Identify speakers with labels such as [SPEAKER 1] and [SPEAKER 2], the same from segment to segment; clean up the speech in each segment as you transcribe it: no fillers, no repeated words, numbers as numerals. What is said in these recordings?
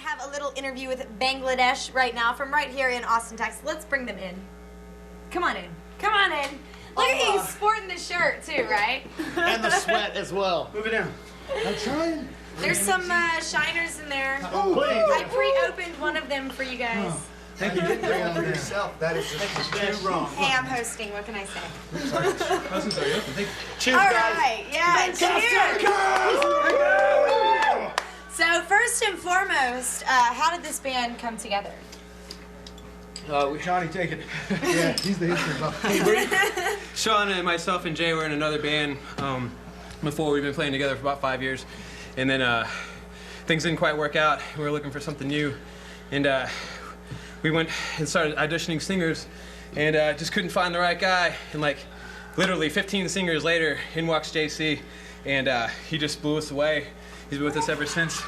[SPEAKER 1] have a little interview with Bangladesh right now from right here in Austin, Texas. Let's bring them in. Come on in. Come on in. Look at you sporting the shirt too, right?
[SPEAKER 2] And the sweat as well.
[SPEAKER 3] Move it down.
[SPEAKER 2] I'm trying.
[SPEAKER 1] There's some shiners in there.
[SPEAKER 2] Oh, please.
[SPEAKER 1] I pre-opened one of them for you guys.
[SPEAKER 3] Thank you.
[SPEAKER 2] You didn't bring it for yourself. That is just too wrong.
[SPEAKER 1] Hey, I'm hosting. What can I say?
[SPEAKER 2] Cheers,
[SPEAKER 1] All
[SPEAKER 2] guys.
[SPEAKER 1] right. Yeah, cheers. So first and foremost, how did this band come together?
[SPEAKER 3] Johnny, take it.
[SPEAKER 2] Yeah, he's the history buff.
[SPEAKER 4] Sean and myself and Jay were in another band before. We've been playing together for about 5 years, and then things didn't quite work out. We were looking for something new, and we went and started auditioning singers, and just couldn't find the right guy. And like literally 15 singers later, in walks JC, and he just blew us away. He's been with us ever since.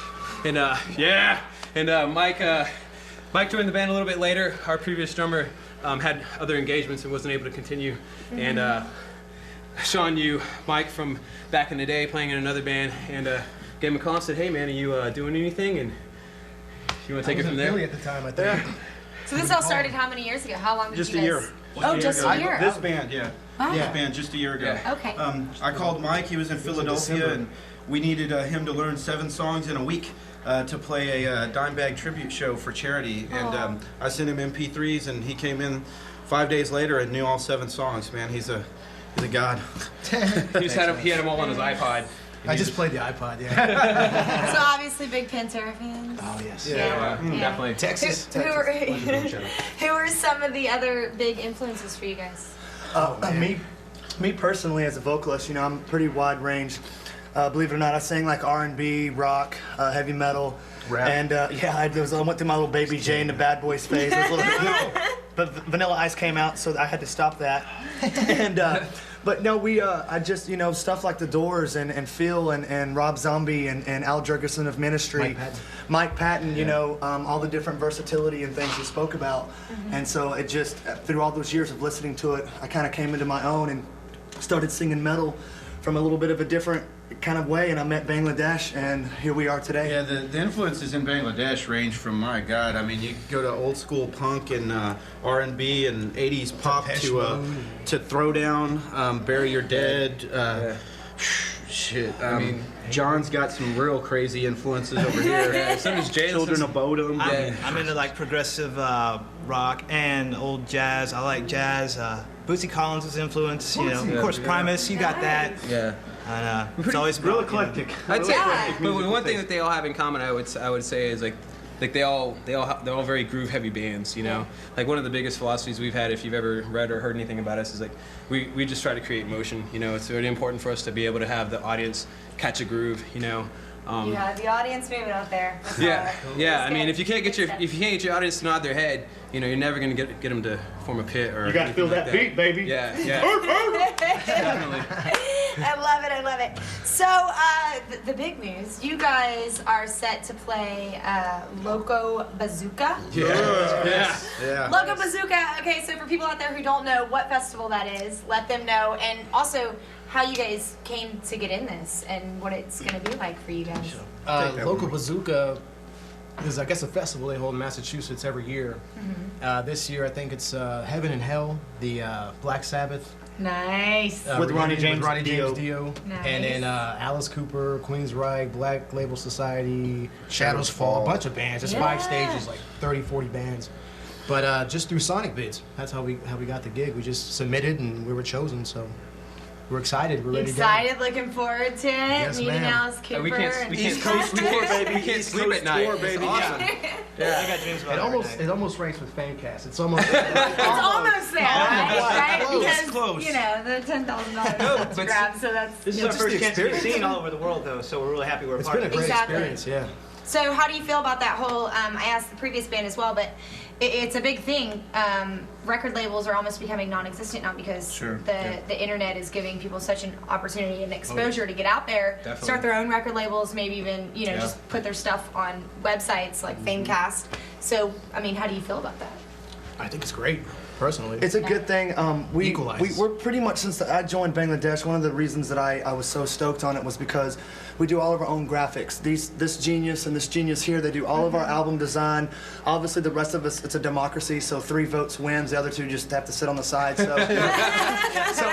[SPEAKER 4] And yeah, and Mike joined the band a little bit later. Our previous drummer had other engagements and wasn't able to continue. And Sean knew Mike from back in the day playing in another band, and gave him a call and said, "Hey man, are you doing anything? And you want to take it from there?"
[SPEAKER 2] Philly at the time, I think.
[SPEAKER 1] So this all started how many years ago? How long did
[SPEAKER 3] Just
[SPEAKER 1] you
[SPEAKER 3] a
[SPEAKER 1] guys?
[SPEAKER 3] year.
[SPEAKER 1] Oh, just a year.
[SPEAKER 3] This band, yeah.
[SPEAKER 1] Wow.
[SPEAKER 3] This band just a year ago.
[SPEAKER 4] Yeah.
[SPEAKER 1] Okay.
[SPEAKER 3] I called Mike. He was in Philadelphia, and we needed him to learn 7 songs in a week to play a dime bag tribute show for charity. And I sent him MP3s, and he came in 5 days later and knew all 7 songs. Man, he's a god.
[SPEAKER 4] He had them all on his iPod.
[SPEAKER 2] I just played the iPod, yeah.
[SPEAKER 1] So obviously big Pantera fans.
[SPEAKER 2] Oh, yes.
[SPEAKER 1] Yeah.
[SPEAKER 4] Definitely.
[SPEAKER 2] Texas.
[SPEAKER 1] Who are some of the other big influences for you guys?
[SPEAKER 5] Me personally, as a vocalist, you know, I'm pretty wide range. Believe it or not, I sang like R&B, rock, heavy metal,
[SPEAKER 2] Rap.
[SPEAKER 5] and yeah, I went through my little Baby J and the Bad Boys phase. But Vanilla Ice came out, so I had to stop that. And but no, I just, you know, stuff like The Doors and Phil and Rob Zombie and Al Jurgensen of Ministry, Mike Patton, you know, all the different versatility and things you spoke about. And so it just, through all those years of listening to it, I kind of came into my own and started singing metal from a little bit of a different kind of way, and I met Bangladesh, and here we are today.
[SPEAKER 3] Yeah, the influences in Bangladesh range from, my God, I mean, you go to old school punk and R&B and 80s pop to Throwdown, Bury Your Dead. Shit, I mean, John's got some real crazy influences over here.
[SPEAKER 4] Yeah, so does Jay.
[SPEAKER 3] Children of Bodom.
[SPEAKER 6] I'm into like progressive rock and old jazz. I like jazz. Bootsy Collins' influence, you know, of course, Primus, you got that.
[SPEAKER 4] Yeah.
[SPEAKER 6] And it's always
[SPEAKER 3] Real
[SPEAKER 6] about, you know,
[SPEAKER 3] eclectic.
[SPEAKER 4] I'd say,
[SPEAKER 1] Yeah.
[SPEAKER 4] but one thing that they all have in common, I would say, is like they're all very groove heavy bands. You know, like one of the biggest philosophies we've had, if you've ever read or heard anything about us, is like we just try to create motion. You know, it's really important for us to be able to have the audience catch a groove. You know.
[SPEAKER 1] You have the audience moving out there. That's
[SPEAKER 4] Yeah,
[SPEAKER 1] all.
[SPEAKER 4] yeah.
[SPEAKER 1] That's
[SPEAKER 4] I mean,
[SPEAKER 1] good.
[SPEAKER 4] if you can't get your audience to nod their head, you know, you're never gonna get them to form a pit or.
[SPEAKER 2] You gotta feel
[SPEAKER 4] anything
[SPEAKER 2] that
[SPEAKER 4] like
[SPEAKER 2] beat, baby.
[SPEAKER 4] Yeah, yeah. Definitely.
[SPEAKER 1] I love it. I love it. So the big news: you guys are set to play Loco Bazooka.
[SPEAKER 3] Yeah.
[SPEAKER 1] Loco Bazooka. Okay, so for people out there who don't know what festival that is, let them know, and also how you guys came to get in this and what it's going to be like for you guys.
[SPEAKER 2] Local Bazooka is, I guess, a festival they hold in Massachusetts every year. This year, I think it's Heaven and Hell, the Black Sabbath.
[SPEAKER 1] Nice.
[SPEAKER 5] With Ronnie
[SPEAKER 2] reunion
[SPEAKER 5] James
[SPEAKER 2] Dio.
[SPEAKER 5] Dio.
[SPEAKER 1] Nice.
[SPEAKER 2] And then Alice Cooper, Queensryche, Black Label Society, Shadows Fall, a bunch of bands. Just 5 stages, like 30, 40 bands. But just through Sonic Bids, that's how we got the gig. We just submitted and we were chosen, so we're excited. We're ready
[SPEAKER 1] Excited, looking forward to it.
[SPEAKER 2] Yes,
[SPEAKER 1] Meeting
[SPEAKER 2] ma'am.
[SPEAKER 1] Alice Cooper.
[SPEAKER 4] We can't
[SPEAKER 1] and-
[SPEAKER 4] sleep at night. It's awesome.
[SPEAKER 6] I got dreams
[SPEAKER 2] to go.
[SPEAKER 6] about
[SPEAKER 2] It almost ranks with FameCast. It's almost.
[SPEAKER 1] It's almost there, right?
[SPEAKER 2] Close.
[SPEAKER 1] Because,
[SPEAKER 6] Close.
[SPEAKER 1] you know, the $10,000 to grab, so that's...
[SPEAKER 6] This is our first chance to be seen all over the world, though, so we're really happy we're a
[SPEAKER 2] It's
[SPEAKER 6] part
[SPEAKER 2] been a
[SPEAKER 6] of it.
[SPEAKER 2] great
[SPEAKER 1] Exactly.
[SPEAKER 2] experience, yeah.
[SPEAKER 1] So how do you feel about that whole, I asked the previous band as well, but it's a big thing. Record labels are almost becoming non-existent now because the internet is giving people such an opportunity and exposure to get out there, start their own record labels, maybe even, you know, just put their stuff on websites like FameCast. So, I mean, how do you feel about that?
[SPEAKER 2] I think it's great. personally.
[SPEAKER 5] It's a good thing.
[SPEAKER 2] Equalizes.
[SPEAKER 5] We're pretty much, since I joined Bangladesh, one of the reasons that I was so stoked on it was because we do all of our own graphics. This genius and this genius here, they do all of our album design. Obviously, the rest of us, it's a democracy, so 3 votes wins. The other 2 just have to sit on the side. So,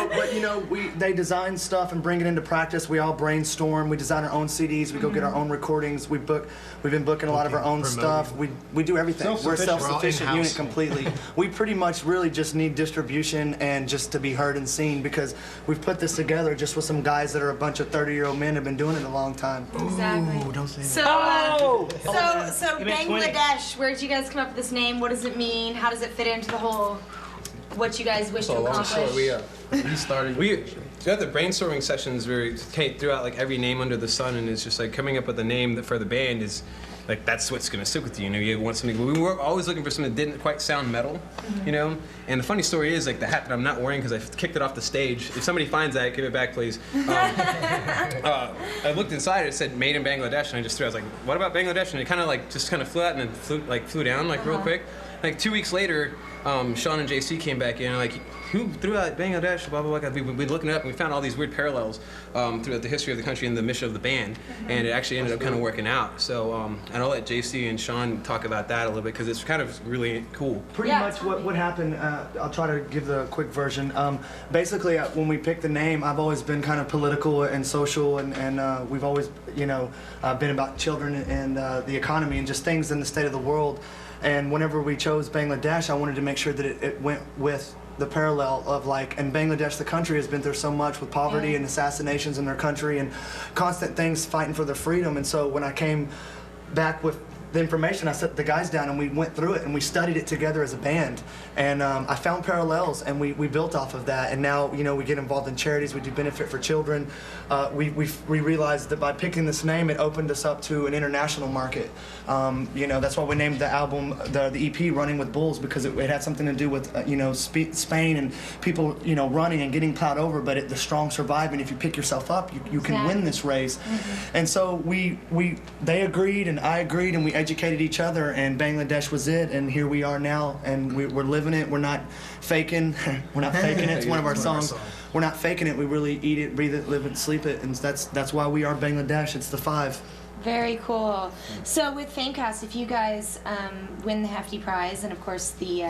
[SPEAKER 5] but you know, they design stuff and bring it into practice. We all brainstorm. We design our own CDs. We go get our own recordings. We've been booking a lot of our own stuff. We do everything. We're a self-sufficient unit completely. We pretty much really just need distribution and just to be heard and seen, because we've put this together just with some guys that are a bunch of 30-year-old men who have been doing it a long time.
[SPEAKER 1] Exactly.
[SPEAKER 2] Ooh, don't say
[SPEAKER 1] So,
[SPEAKER 2] that.
[SPEAKER 1] so Bangladesh, where did you guys come up with this name? What does it mean? How does it fit into the whole, what you guys wish to accomplish?
[SPEAKER 2] We started.
[SPEAKER 4] Throughout the brainstorming sessions, we threw out like every name under the sun, and it's just like coming up with a name that for the band is like that's what's gonna stick with you. You know, you want something. We were always looking for something that didn't quite sound metal, you know. And the funny story is like the hat that I'm not wearing because I kicked it off the stage. If somebody finds that, give it back, please. I looked inside. It said "Made in Bangladesh," and I just threw. I was like, "What about Bangladesh?" And it kind of like just kind of flew out and then flew down like real quick. Like 2 weeks later, Sean and JC came back in and like, who threw out Bangladesh, blah, blah, blah. We've been looking it up and we found all these weird parallels throughout the history of the country and the mission of the band. And it actually ended up kind of working out. So, and I'll let JC and Sean talk about that a little bit because it's kind of really cool.
[SPEAKER 5] Pretty much what happened, I'll try to give the quick version. Basically, when we picked the name, I've always been kind of political and social, and we've always, you know, been about children and the economy and just things in the state of the world. And whenever we chose Bangladesh, I wanted to make sure that it went with the parallel of like, in Bangladesh, the country has been through so much with poverty and assassinations in their country and constant things fighting for their freedom. And so when I came back with the information, I set the guys down and we went through it and we studied it together as a band. And I found parallels and we built off of that. And now, you know, we get involved in charities, we do benefit for children. We realized that by picking this name, it opened us up to an international market. You know, that's why we named the album, the EP, Running with Bulls, because it had something to do with, you know, Spain and people, you know, running and getting plowed over, but the strong survive. And if you pick yourself up, you can win this race. And so they agreed and I agreed and we educated each other, and Bangladesh was it, and here we are now, and we're living it. We're not faking. We're not faking it. It's one of our songs. We're not faking it. We really eat it, breathe it, live it, sleep it, and that's why we are Bangladesh. It's the 5.
[SPEAKER 1] Very cool. So with FameCast, if you guys win the hefty prize, and of course you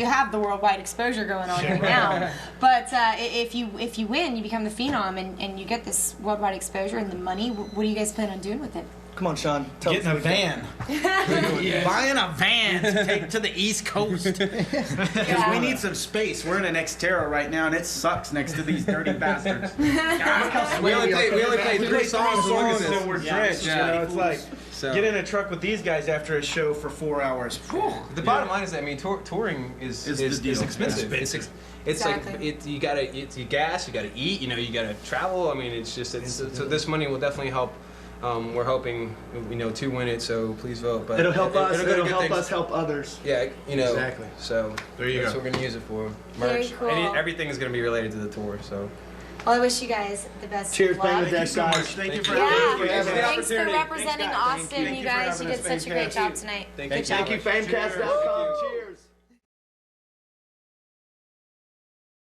[SPEAKER 1] have the worldwide exposure going on right now, but if you win, you become the phenom, and you get this worldwide exposure and the money. What do you guys plan on doing with it?
[SPEAKER 5] Come on, Sean.
[SPEAKER 3] Getting a van. Buying a van to take to the East Coast. Because we need some space. We're in an Xterra right now, and it sucks next to these dirty bastards.
[SPEAKER 4] We only played 3 songs
[SPEAKER 3] so we're drenched. You know, it's like, get in a truck with these guys after a show for 4 hours.
[SPEAKER 4] The bottom line is that, I mean, touring is expensive. It's like you gotta you gas, you gotta eat, you know, you gotta travel. I mean, it's just so this money will definitely help. We're hoping, you know, to win it, so please vote. But
[SPEAKER 5] it'll help us. It'll help us help others.
[SPEAKER 4] Yeah, you know.
[SPEAKER 2] Exactly.
[SPEAKER 4] So
[SPEAKER 3] there you go.
[SPEAKER 4] That's what we're gonna use it for.
[SPEAKER 1] Very
[SPEAKER 4] Merch.
[SPEAKER 1] cool.
[SPEAKER 4] Everything is gonna be related to the tour. So.
[SPEAKER 1] Well, I wish you guys the best.
[SPEAKER 5] Cheers,
[SPEAKER 1] of luck.
[SPEAKER 5] Bangladesh, guys.
[SPEAKER 3] Thank you for
[SPEAKER 1] Thanks for representing Austin, you guys. You did such a great job tonight.
[SPEAKER 4] Thank
[SPEAKER 1] you.
[SPEAKER 5] Thank you, FameCast.com. Cheers.